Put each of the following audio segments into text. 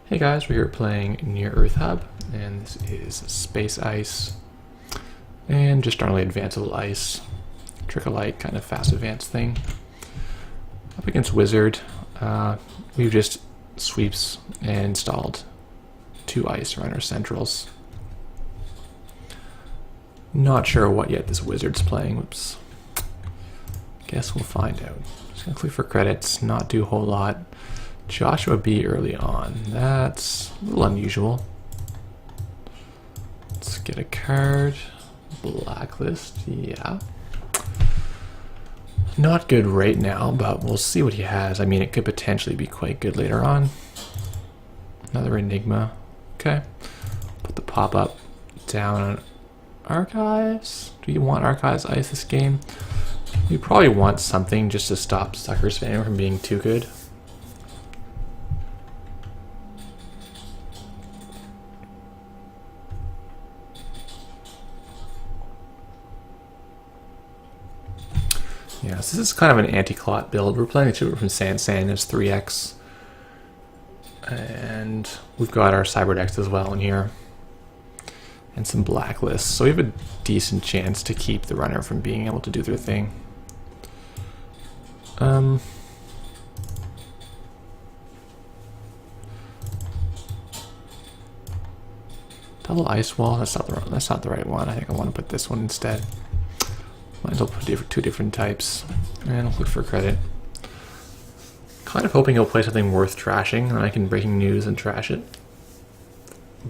Hey guys, we're here playing Near Earth Hub, and this is Space Ice, and just generally advanceable ice, trickle-light kind of fast advance thing. Up against Whizzard, we've just sweeps and installed 2 ice around our centrals. Not sure what yet this Whizzard's playing. Whoops. Guess we'll find out. Just gonna click for credits, not do a whole lot. Joshua B early on. That's a little unusual. Let's get a card. Blacklist, yeah. Not good right now, but we'll see what he has. I mean, it could potentially be quite good later on. Another Enigma. Okay. Put the pop-up down on Archives. Do you want Archives Ice this game? We probably want something just to stop Sucker Spam from being too good. Yeah, so this is kind of an anti-clot build. We're playing the two from San as 3x. And we've got our Cyberdex as well in here. And some blacklists. So we have a decent chance to keep the runner from being able to do their thing. Double ice wall, that's not the right one. I think I want to put this one instead. Might as well put two different types, and I'll look for credit. Kind of hoping he'll play something worth trashing, and I can breaking news and trash it.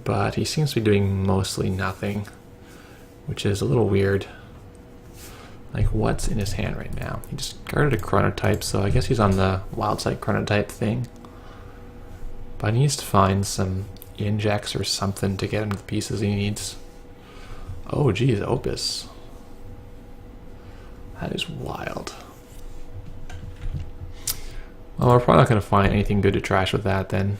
But he seems to be doing mostly nothing, which is a little weird. Like, what's in his hand right now? He just guarded a chronotype, so I guess he's on the wild side chronotype thing. But he needs to find some injects or something to get him the pieces he needs. Oh geez, Opus. That is wild. Well, we're probably not going to find anything good to trash with that then.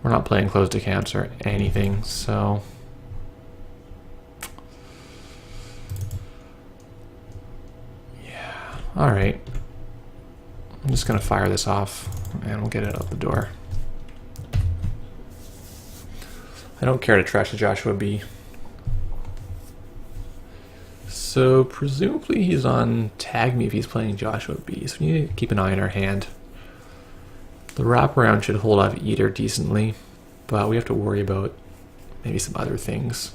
We're not playing closed accounts or anything, so... yeah, alright. I'm just going to fire this off, and we'll get it out the door. I don't care to trash the Joshua B. So presumably he's on Tag Me if he's playing Joshua B, so we need to keep an eye on our hand. The wraparound should hold off Eater decently, but we have to worry about maybe some other things.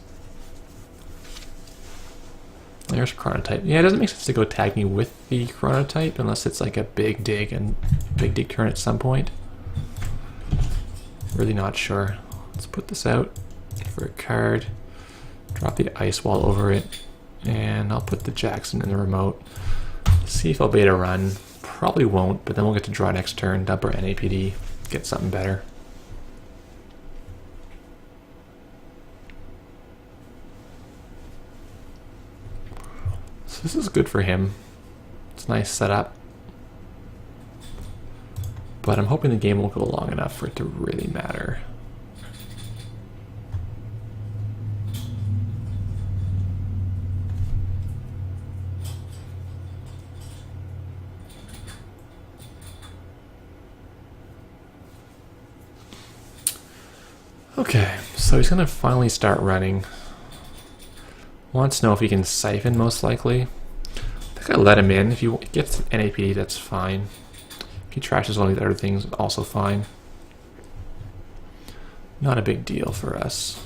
There's Chronotype. Yeah, it doesn't make sense to go Tag Me with the Chronotype unless it's like a big dig and big dig turn at some point. Really not sure. Let's put this out for a card. Drop the ice wall over it. And I'll put the Jackson in the remote. See if I'll beta run. Probably won't, but then we'll get to draw next turn, dump our NAPD, get something better. So this is good for him. It's a nice setup. But I'm hoping the game won't go long enough for it to really matter. Okay, so he's going to finally start running. Wants to know if he can siphon, most likely. I think I let him in. If he gets NAPD, that's fine. If he trashes one of these other things, also fine. Not a big deal for us.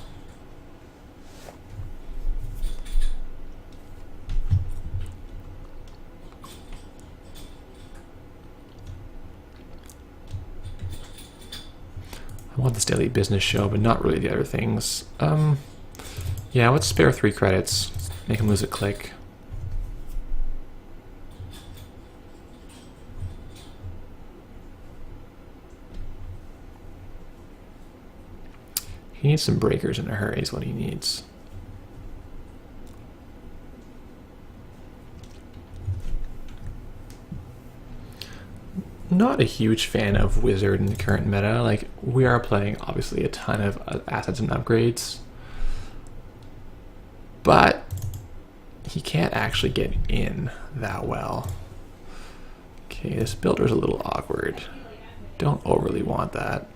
I want this daily business show, but not really the other things. Yeah, let's spare 3 credits. Make him lose a click. He needs some breakers in a hurry is what he needs. Not a huge fan of Whizzard in the current meta. Like, we are playing obviously a ton of assets and upgrades, but he can't actually get in that well. Okay, this builder's a little awkward. don't overly want that.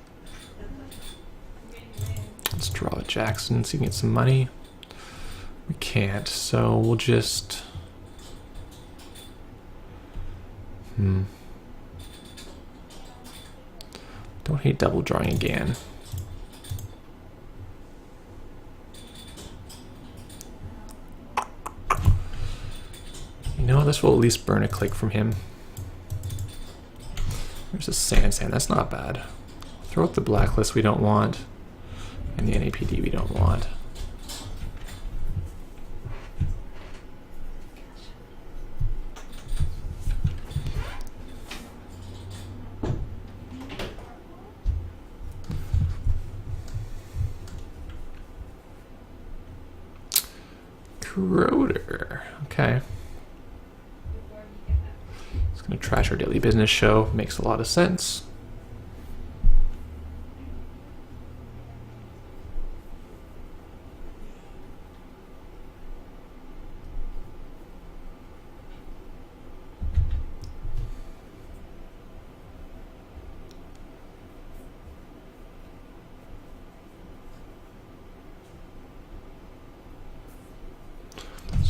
Let's draw a Jackson, see if we can get some money. We can't, so we'll just... Don't hate double drawing again. You know, this will at least burn a click from him. There's a sand, that's not bad. Throw out the blacklist we don't want, and the NAPD we don't want. Corroder, okay. It's gonna trash our daily business show, makes a lot of sense.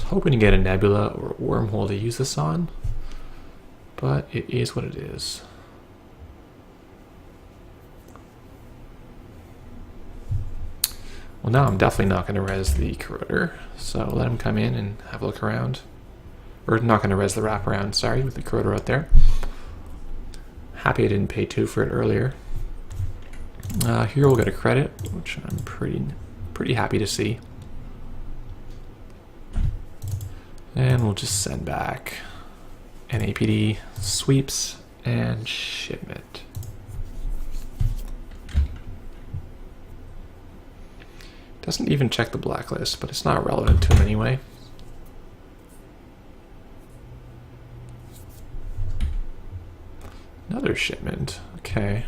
Hoping to get a nebula or a wormhole to use this on, but it is what it is. Well, now I'm definitely not going to res the corroder, so let him come in and have a look around. Or not going to res the wraparound, sorry, with the corroder out there. Happy I didn't pay 2 for it earlier. Here we'll get a credit, which I'm pretty happy to see. And we'll just send back NAPD, sweeps, and shipment. Doesn't even check the blacklist, but it's not relevant to him anyway. Another shipment, okay.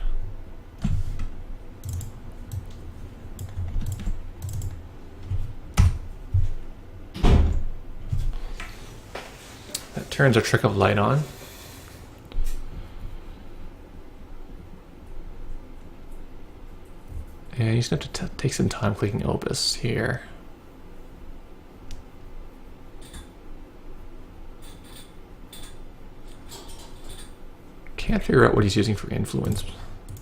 Turns our trick of light on. And he's going to have to take some time clicking Opus here. Can't figure out what he's using for influence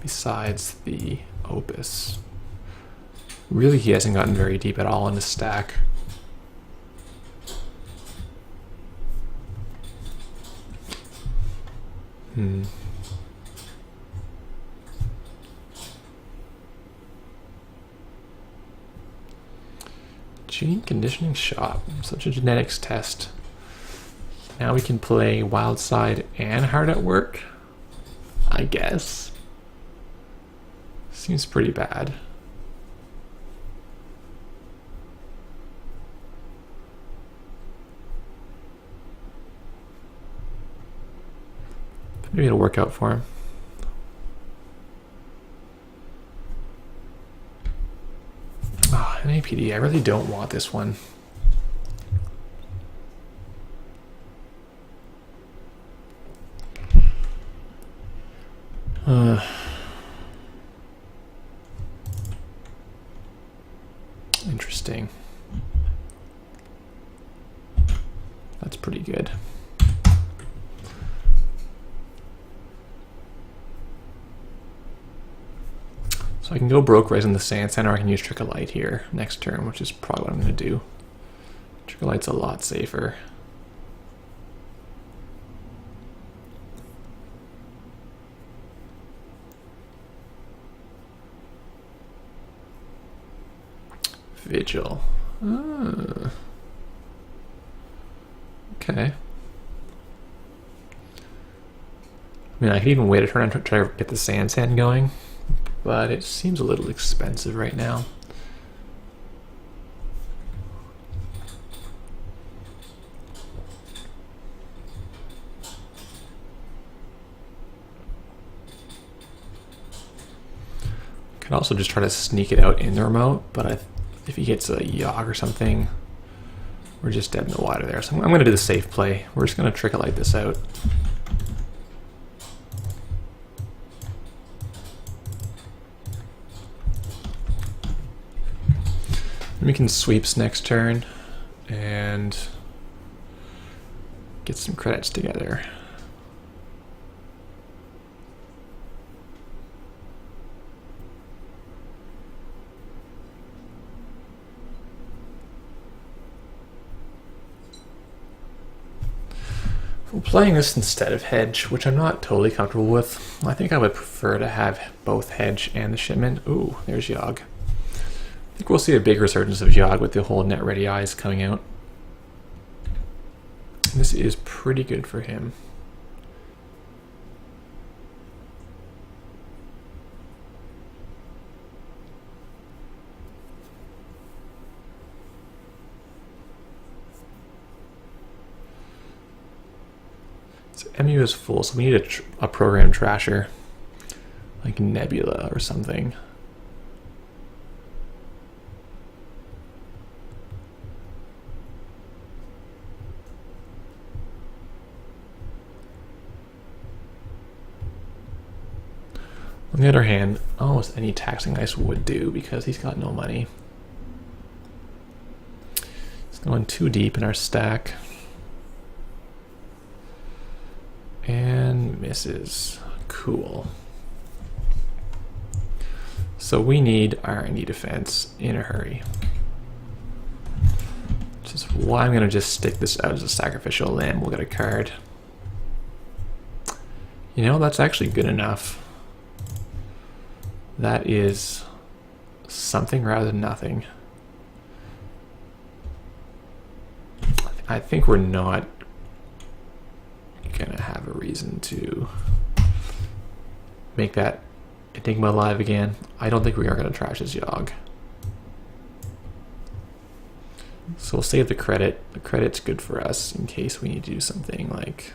besides the Opus. Really, he hasn't gotten very deep at all in the stack. Gene conditioning shop, such a genetics test. Now we can play Wild Side and Hard at Work, I guess. Seems pretty bad. Maybe it'll work out for him. Oh, NAPD, I really don't want this one. Interesting. That's pretty good. So I can go broke raising the sand center, or I can use Trick of Light here next turn, which is probably what I'm going to do. Trick of Light's a lot safer. Vigil. Okay. I mean, I could even wait a turn and try to get the sand going, but it seems a little expensive right now. Could also just try to sneak it out in the remote, but if he gets a Yogg or something, we're just dead in the water there. So I'm going to do the safe play. We're just going to Trick of Light this out. We can sweeps next turn and get some credits together. We're playing this instead of hedge, which I'm not totally comfortable with. I think I would prefer to have both hedge and the shipment. Ooh, there's Yogg. I think we'll see a big resurgence of Yogg with the whole net ready eyes coming out. This is pretty good for him. So MU is full, so we need a program trasher, like Nebula or something. On the other hand, almost any taxing ice would do because he's got no money. He's going too deep in our stack. And misses. Cool. So we need R&D defense in a hurry. Which is why I'm going to just stick this out as a sacrificial lamb. We'll get a card. You know, that's actually good enough. That is something rather than nothing. I think we're not gonna have a reason to make that Enigma live again. I don't think we are gonna trash his Yogg. So we'll save the credit. The credit's good for us in case we need to do something like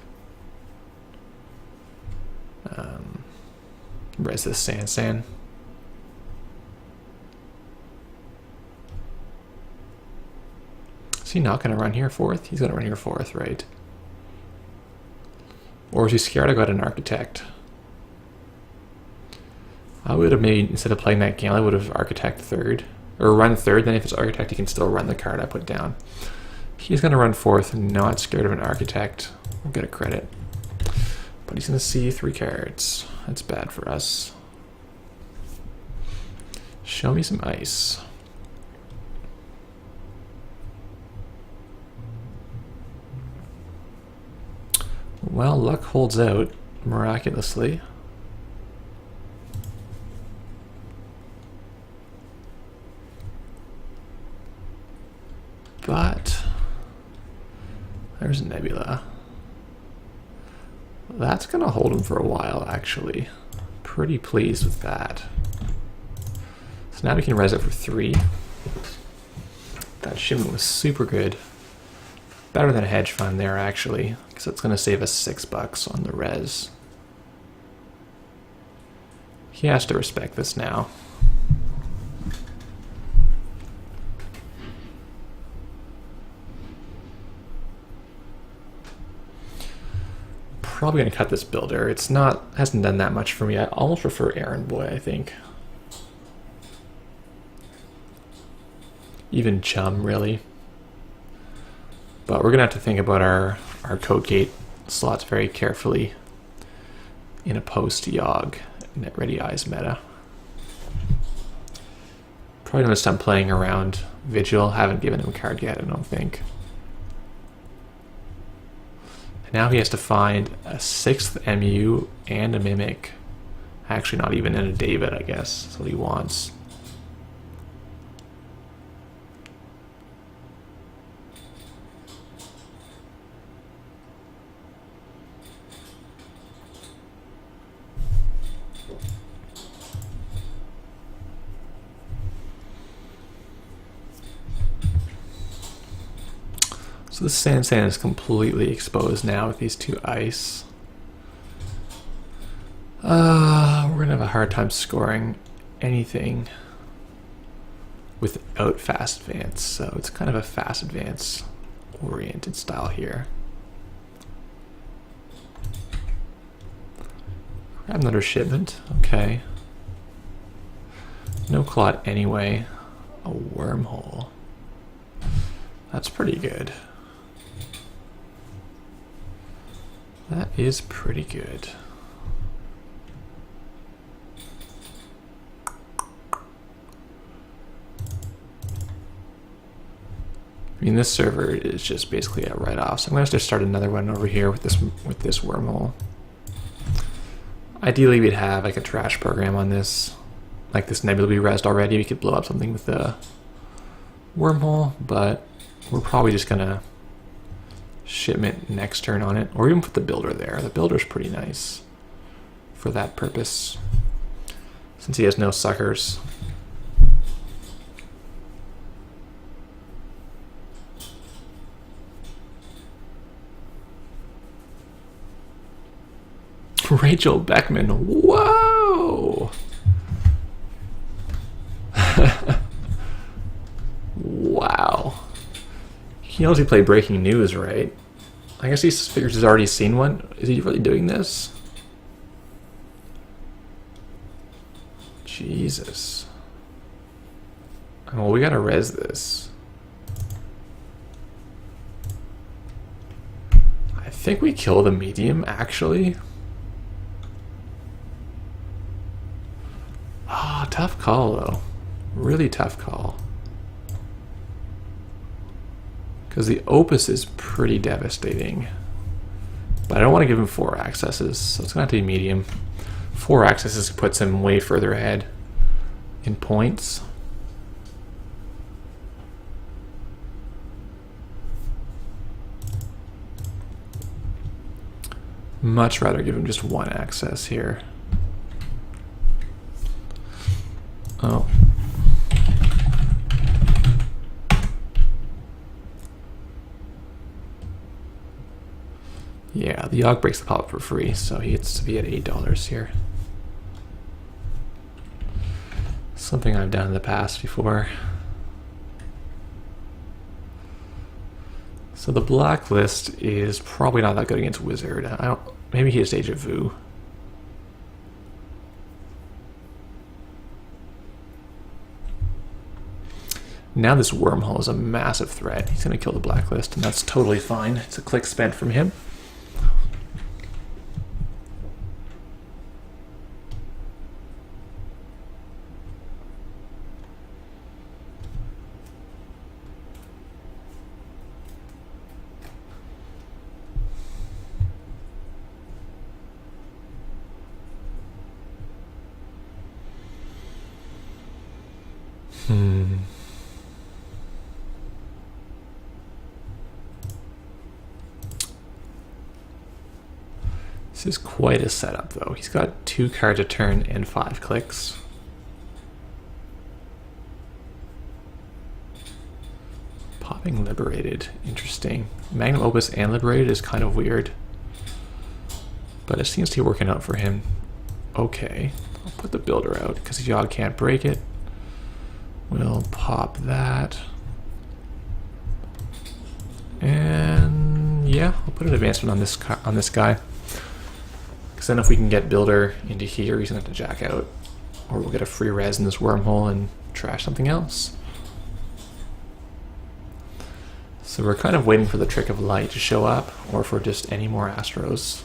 res this Sansan. Is he not going to run here fourth? He's going to run here fourth, right? Or is he scared I got an architect? I would have maybe, instead of playing that game, I would have architect third. Or run third, then if it's architect, he can still run the card I put down. He's going to run fourth, not scared of an architect. We'll get a credit. But he's going to see 3 cards. That's bad for us. Show me some ice. Well, luck holds out miraculously. But there's a Nebula. That's gonna hold him for a while, actually. Pretty pleased with that. So now we can res it for 3. That shipment was super good. Better than a hedge fund there, actually, because it's going to save us $6 on the res. He has to respect this now. Probably going to cut this builder. It's not, hasn't done that much for me. I almost prefer Errand Boy, I think. Even Chum, really. But we're gonna have to think about our code gate slots very carefully in a post Yogg net ready eyes meta. Probably gonna stop playing around Vigil. Haven't given him a card yet, I don't think. And now he has to find a 6th MU and a Mimic. Actually, not even in a David, I guess. That's what he wants. So this Sansan is completely exposed now with these 2 ice. We're gonna have a hard time scoring anything without fast advance, so it's kind of a fast advance oriented style here. Grab another shipment, okay. No clot anyway. A wormhole. That's pretty good. That is pretty good. I mean, this server is just basically a write-off, so I'm going to just start another one over here with this wormhole. Ideally, we'd have like a trash program on this, like this nebula we rezzed already. We could blow up something with the wormhole, but we're probably just going to shipment next turn on it, or even put the builder there. The builder's pretty nice for that purpose, since he has no suckers. Rachel Beckman, whoa! Wow. He knows he played Breaking News, right? I guess he figures he's already seen one. Is he really doing this? Jesus. Oh, we gotta res this. I think we kill the medium, actually. Ah, tough call, though. Really tough call. Because the Opus is pretty devastating. But I don't want to give him 4 accesses, so it's going to have to be medium. 4 accesses puts him way further ahead in points. Much rather give him just 1 access here. Oh. Yeah, the Yogg breaks the pop for free, so he gets to be at $8 here. Something I've done in the past before. So the blacklist is probably not that good against Whizzard. Maybe he has Deja Vu. Now this wormhole is a massive threat. He's going to kill the blacklist, and that's totally fine. It's a click spent from him. This is quite a setup, though. He's got 2 cards a turn and 5 clicks. Popping Liberated. Interesting. Magnum Opus and Liberated is kind of weird. But it seems to be working out for him. Okay. I'll put the builder out because Yogg can't break it. We'll pop that. And yeah, I'll put an advancement on this guy. Because then if we can get builder into here, he's going to have to jack out. Or we'll get a free res in this wormhole and trash something else. So we're kind of waiting for the Trick of Light to show up, or for just any more Astros.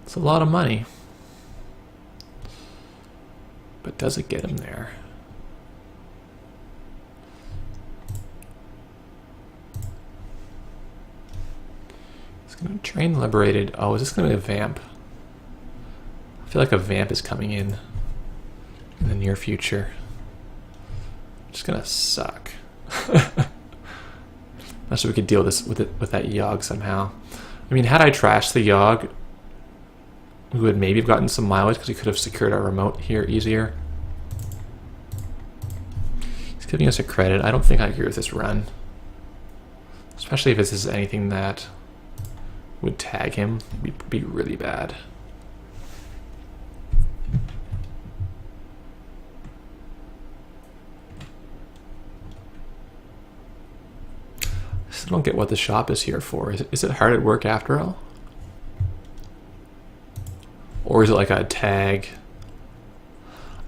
It's a lot of money. But does it get him there? It's going to train Liberated. Oh, is this going to be a Vamp? I feel like a Vamp is coming in the near future. It's going to suck. Not sure we could deal with that Yogg somehow. I mean, had I trashed the Yogg, we would maybe have gotten some mileage because we could have secured our remote here easier. He's giving us a credit. I don't think I agree with this run. Especially if this is anything that would tag him, be really bad. I don't get what the shop is here for. Is it hard at work after all? Or is it like a tag?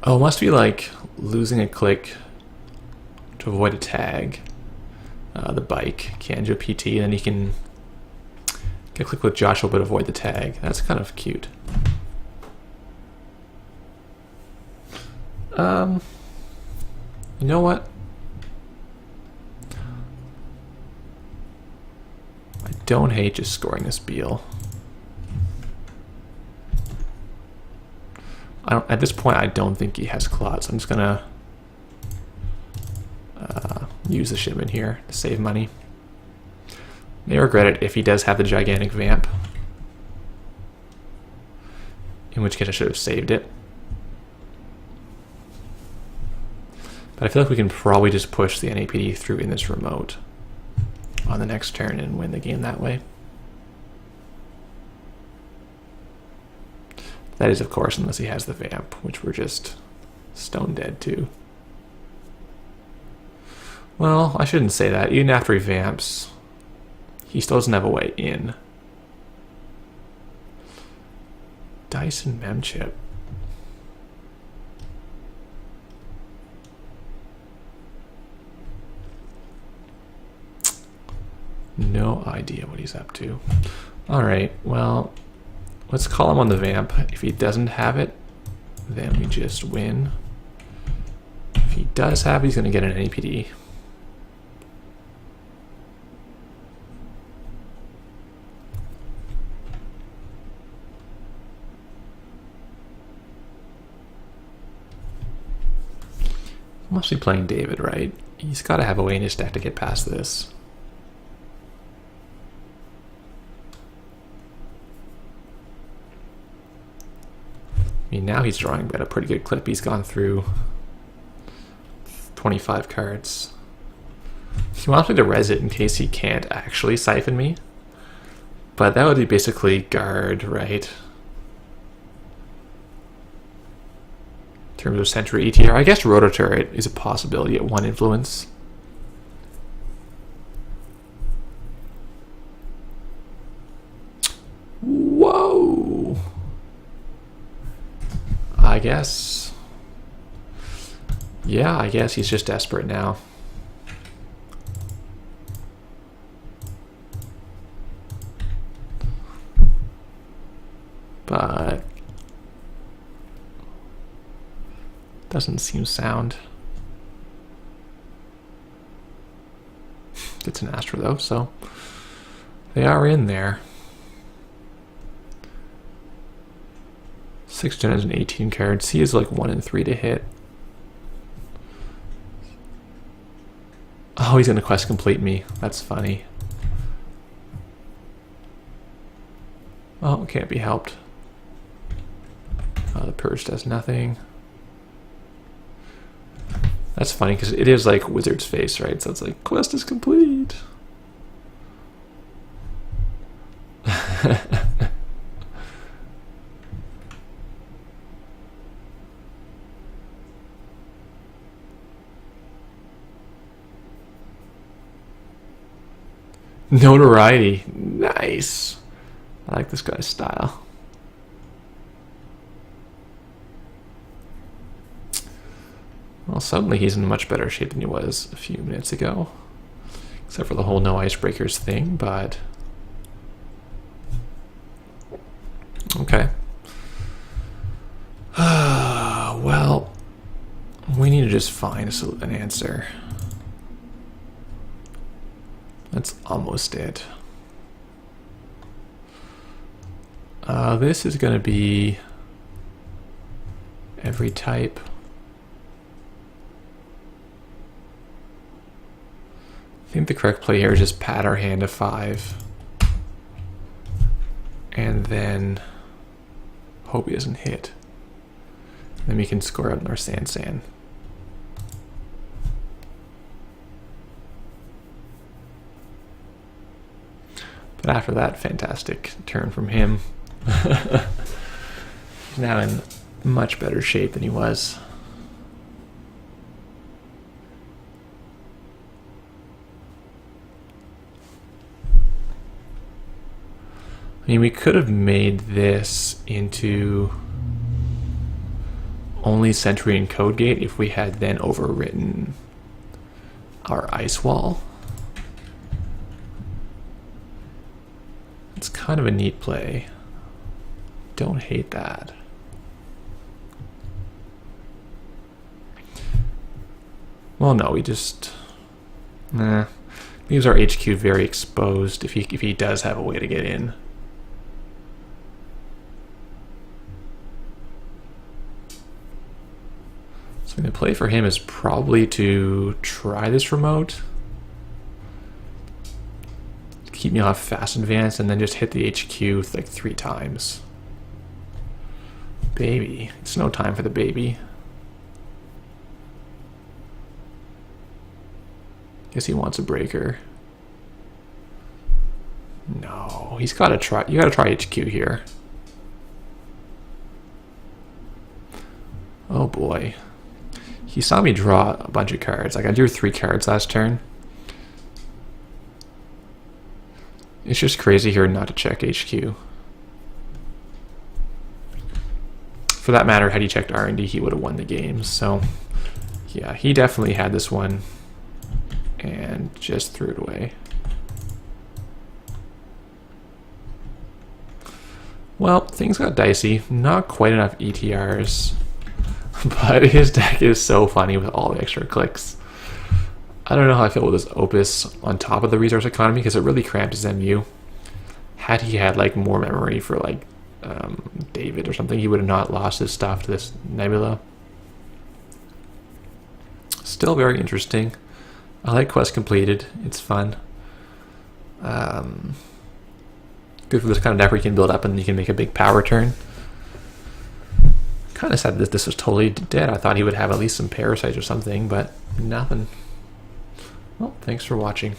Oh, it must be like losing a click to avoid a tag. The bike, Kanjo PT, and then you can get a click with Joshua but avoid the tag. That's kind of cute. You know what? I don't hate just scoring this Beal. At this point, I don't think he has clots. I'm just gonna use the shipment here to save money. May regret it if he does have the gigantic vamp, in which case I should have saved it. But I feel like we can probably just push the NAPD through in this remote on the next turn and win the game that way. That is, of course, unless he has the vamp, which we're just stone dead to. Well, I shouldn't say that. Even after he vamps, he still doesn't have a way in. Dyson Memchip. No idea what he's up to. Alright, well, let's call him on the vamp. If he doesn't have it, then we just win. If he does have it, he's going to get an NAPD. Must be playing David, right? He's got to have a way in his deck to get past this. I mean, now he's drawing at a pretty good clip. He's gone through 25 cards. He wants me to res it in case he can't actually siphon me. But that would be basically guard, right? In terms of Sentry ETR. I guess Roto Turret is a possibility at 1 influence. Whoa! I guess. Yeah, I guess he's just desperate now. But doesn't seem sound. It's an Astro though, so they are in there. 618 cards. He is like 1 in 3 to hit. Oh, he's gonna quest complete me. That's funny. Oh, it can't be helped. The Purge does nothing. That's funny because it is like Wizard's face, right? So it's like, quest is complete. Notoriety. Nice. I like this guy's style. Well, suddenly he's in much better shape than he was a few minutes ago. Except for the whole no icebreakers thing, but... Okay. Well, we need to just find an answer. That's almost it. This is going to be every type. I think the correct play here is just pad our hand to 5. And then hope he doesn't hit. Then we can score out in our San. But after that, fantastic turn from him. He's now in much better shape than he was. I mean, we could have made this into only Sentry and Code Gate if we had then overwritten our ice wall. It's kind of a neat play. Don't hate that. Well, no, we just leaves our HQ very exposed if he does have a way to get in. So the play for him is probably to try this remote, keep me off fast advance, and then just hit the HQ like 3 times. Baby, it's no time for the baby. Guess he wants a breaker. No, he's got to try. You got to try HQ here. Oh boy. He saw me draw a bunch of cards. Like, I drew 3 cards last turn. It's just crazy here not to check HQ. For that matter, had he checked R&D, he would have won the game. So, yeah, he definitely had this one and just threw it away. Well, things got dicey. Not quite enough ETRs. But his deck is so funny with all the extra clicks. I don't know how I feel with this Opus on top of the resource economy, because it really cramps his MU. Had he had like more memory for like David or something, he would have not lost his stuff to this Nebula. Still very interesting. I like quest completed. It's fun. Good for this kind of deck where you can build up and you can make a big power turn. Kind of sad that this was totally dead. I thought he would have at least some parasites or something, but nothing. Well, thanks for watching.